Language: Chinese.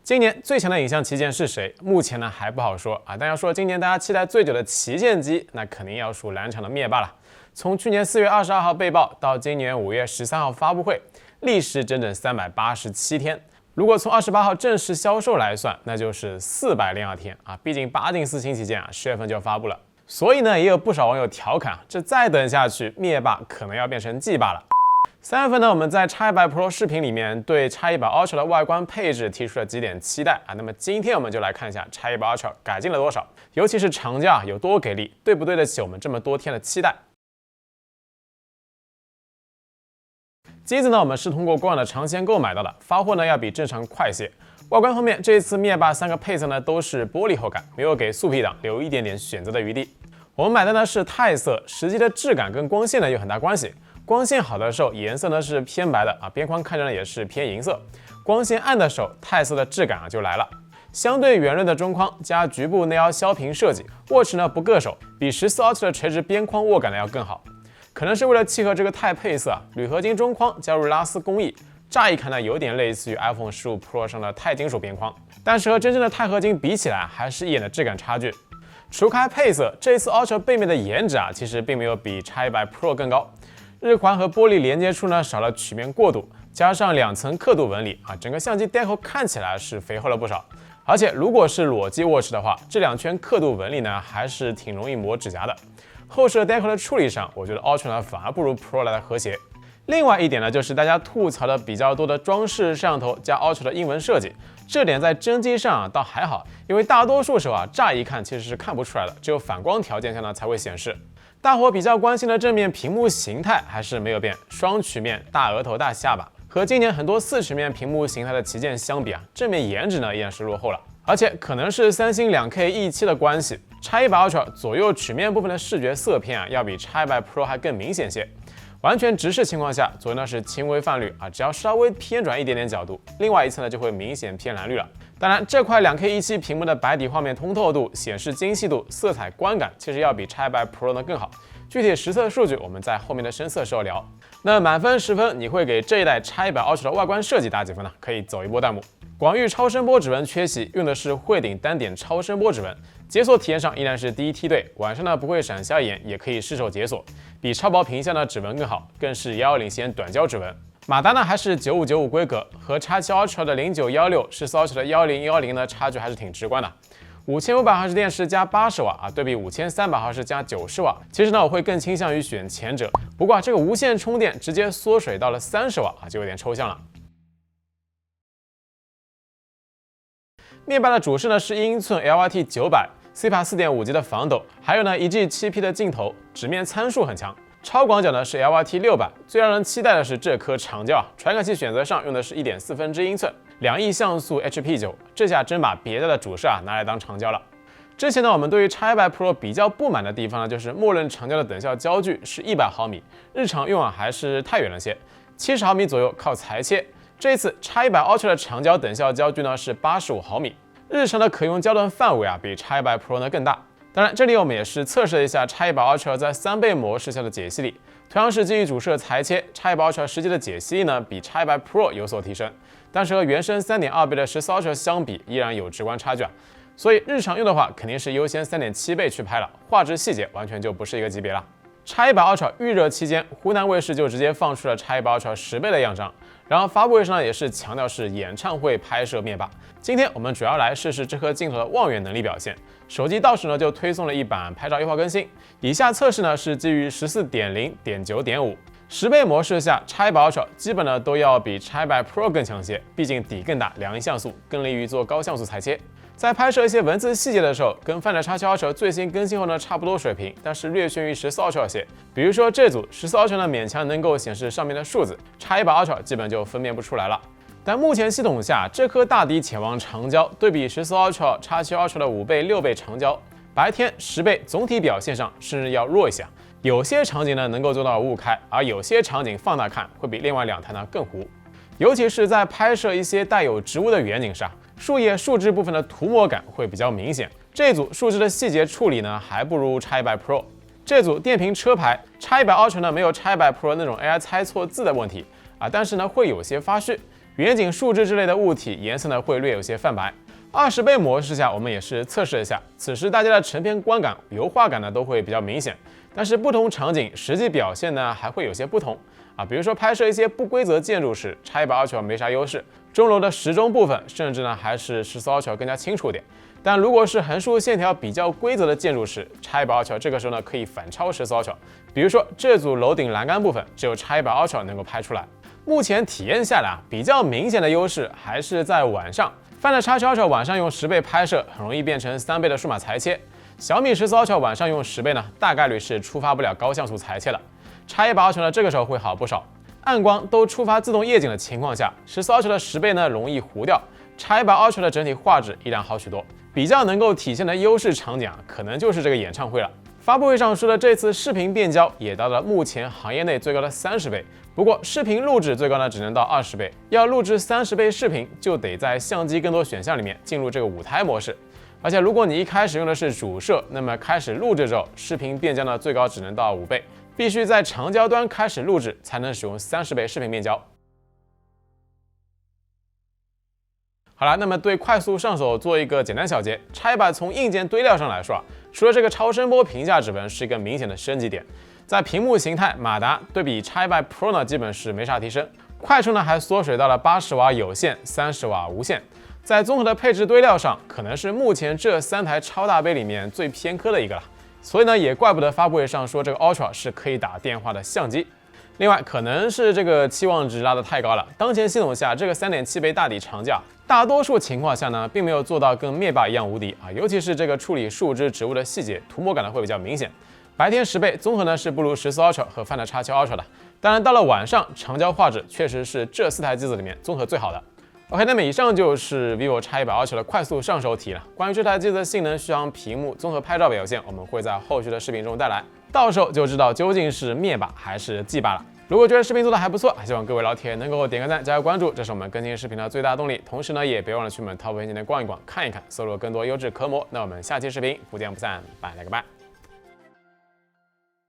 今年最强的影像旗舰是谁？目前呢还不好说啊。但要说今年大家期待最久的旗舰机，那肯定要数蓝厂的灭霸了。从去年4月22号被曝到今年5月13号发布会，历时整整387天。如果从28号正式销售来算，那就是402天啊。毕竟8进4新旗舰啊10月份就发布了，所以呢也有不少网友调侃，这再等下去，灭霸可能要变成 G 霸了。3月份呢，我们在 X100 Pro 视频里面对 X100 Ultra 的外观配置提出了几点期待啊。那么今天我们就来看一下 X100 Ultra 改进了多少，尤其是长焦有多给力，对不对得起我们这么多天的期待。机子呢，我们是通过官网的尝鲜购买到的，发货呢要比正常快些。外观方面，这一次灭霸3个配色呢都是玻璃后盖，没有给素皮党留一点点选择的余地。我们买的呢是钛色，实际的质感跟光线呢有很大关系。光线好的时候，颜色呢是偏白的啊，边框看着呢也是偏银色。光线暗的时候，钛色的质感就来了。相对圆润的中框加局部内凹削平设计，握持呢不硌手，比14 Ultra 的垂直边框握感呢要更好。可能是为了契合这个钛配色啊，铝合金中框加入拉丝工艺，乍一看呢有点类似于 iPhone 15 Pro 上的钛金属边框，但是和真正的钛合金比起来，还是一眼的质感差距。除开配色，这一次 Ultra 背面的颜值啊，其实并没有比 X100 Pro 更高。日环和玻璃连接处呢少了曲面过渡，加上2层刻度纹理啊，整个相机 Deco 看起来是肥厚了不少。而且如果是裸机握持的话，这2圈刻度纹理呢还是挺容易磨指甲的。后摄 Deco 的处理上，我觉得 Ultra 呢反而不如 Pro 来的和谐。另外一点呢，就是大家吐槽的比较多的装饰摄像头加 Ultra 的英文设计，这点在真机上啊倒还好，因为大多数时候啊乍一看其实是看不出来的，只有反光条件下呢才会显示。大伙比较关心的正面屏幕形态还是没有变，双曲面大额头大下巴，和今年很多4曲面屏幕形态的旗舰相比啊，正面颜值呢依然是落后了。而且可能是三星 2K E7 的关系，X100 Ultra 左右曲面部分的视觉色偏啊，要比 X100 Pro 还更明显些。完全直视情况下，左右呢是轻微泛绿啊，只要稍微偏转一点点角度，另外一侧呢就会明显偏蓝绿了。当然，这块 2K E7 屏幕的白底画面通透度、显示精细度、色彩观感，其实要比 X100 Pro 呢更好。具体实测数据我们在后面的深色时候聊。那满分10分，你会给这一代 X100 Ultra 的外观设计打几分呢？可以走一波弹幕。广域超声波指纹缺席，用的是汇顶单点超声波指纹，解锁体验上依然是第一梯队，晚上呢不会闪瞎眼，也可以失手解锁，比超薄屏下的指纹更好，更是遥遥领先短焦指纹。马达呢还是9595规格，和 X7 Ultra 的0916、14 Ultra 的1010呢差距还是挺直观的。5500毫时电池加80瓦啊，对比5300毫时加90瓦，其实呢我会更倾向于选前者。不过这个无线充电直接缩水到了30瓦啊，就有点抽象了。灭霸的主摄呢是1英寸 LYT 900，CPA 4.5G 的防抖，还有呢1G 7P 的镜头，直面参数很强。超广角呢是 LYT 600，最让人期待的是这颗长焦啊，传感器选择上用的是1.4英寸，2亿像素 HP9，这下真把别家的主摄啊拿来当长焦了。之前呢，我们对于 X100 Pro 比较不满的地方呢，就是默认长焦的等效焦距是100毫米，日常用啊还是太远了些，70毫米左右靠裁切。这一次 X100 Ultra 的长焦等效焦距呢是85毫米，日常的可用焦段范围啊比 X100 Pro 呢更大。当然，这里我们也是测试了一下 X100 Ultra 在3倍模式下的解析力，同样是基于主摄裁切 ，X100 Ultra 实际的解析力呢比 X100 Pro 有所提升，但是和原生3.2倍的14 Ultra 相比，依然有直观差距啊。所以日常用的话，肯定是优先3.7倍去拍了，画质细节完全就不是一个级别了。X100 Ultra 预热期间，湖南卫视就直接放出了 X100 Ultra 10倍的样张，然后发布会上呢也是强调是演唱会拍摄灭霸。今天我们主要来试试这颗镜头的望远能力表现。手机到时呢就推送了一版拍照优化更新，以下测试呢是基于 14.0.9.5。10倍模式下 ，X100 Ultra 基本呢都要比 X100 Pro 更强些，毕竟底更大，2亿像素，更利于做高像素裁切。在拍摄一些文字细节的时候，跟 Find X7 Ultra 最新更新后呢差不多水平，但是略逊于14 Ultra 些。比如说这组14 Ultra 呢勉强能够显示上面的数字，X100 Ultra 基本就分辨不出来了。但目前系统下，这颗大底潜望长焦对比14 Ultra、X7 Ultra 的5倍、6倍长焦，白天10倍，总体表现上甚至要弱一些。有些场景呢能够做到5开，而有些场景放大看会比另外2台呢更糊。尤其是在拍摄一些带有植物的远景上，树叶树枝部分的涂抹感会比较明显。这组树枝的细节处理呢还不如 X100 Pro。这组电瓶车牌 X100 Ultra 呢没有 X100 Pro 那种 AI 猜错字的问题啊，但是呢会有些发虚。远景树脂之类的物体颜色呢会略有些泛白。20倍模式下，我们也是测试了一下，此时大家的成片观感、油画感呢都会比较明显，但是不同场景实际表现呢还会有些不同啊。比如说拍摄一些不规则建筑时，X100 Ultra 没啥优势，钟楼的时钟部分甚至呢还是14 Ultra 更加清楚点。但如果是横竖线条比较规则的建筑时，X100 Ultra 这个时候呢可以反超14 Ultra。比如说这组楼顶栏杆部分，只有X100 Ultra 能够拍出来。目前体验下来比较明显的优势还是在晚上。Find X7 Ultra 晚上用10倍拍摄，很容易变成3倍的数码裁切。小米14 Ultra 晚上用10倍呢，大概率是触发不了高像素裁切了。X100 Ultra 呢，这个时候会好不少。暗光都触发自动夜景的情况下，14 Ultra 的10倍呢容易糊掉，X100 Ultra 的整体画质依然好许多。比较能够体现的优势场景可能就是这个演唱会了。发布会上说的这次视频变焦也达到了目前行业内最高的30倍。不过视频录制最高呢只能到20倍，要录制30倍视频，就得在相机更多选项里面进入这个舞台模式。而且如果你一开始用的是主摄，那么开始录制之后，视频变焦呢最高只能到5倍，必须在长焦端开始录制才能使用30倍视频变焦。好了，那么对快速上手做一个简单小结。X100从硬件堆料上来说除了这个超声波屏下指纹是一个明显的升级点，在屏幕形态、马达对比X100 Pro 呢基本是没啥提升。快充呢还缩水到了80瓦有线、30瓦无线。在综合的配置堆料上，可能是目前这3台超大杯里面最偏科的一个了。所以呢，也怪不得发布会上说这个 Ultra 是可以打电话的相机。另外，可能是这个期望值拉得太高了。当前系统下，这个3.7倍大底长架，大多数情况下呢，并没有做到跟灭霸一样无敌啊。尤其是这个处理树枝植物的细节，涂抹感呢会比较明显。白天10倍，综合呢是不如14 Ultra 和 Find X7 Ultra 的。当然，到了晚上，长焦画质确实是这4台机子里面综合最好的。OK， 那么以上就是 vivo X100 Ultra 的快速上手题了。关于这台机子的性能、续航、屏幕、综合拍照表现，我们会在后续的视频中带来，到时候就知道究竟是灭霸还是G霸了。如果觉得视频做的还不错，希望各位老铁能够点个赞、加个关注，这是我们更新视频的最大动力。同时呢，也别忘了去我们 Top 硬件店逛一逛、看一看，搜罗更多优质壳膜。那我们下期视频不见不散，拜了个拜。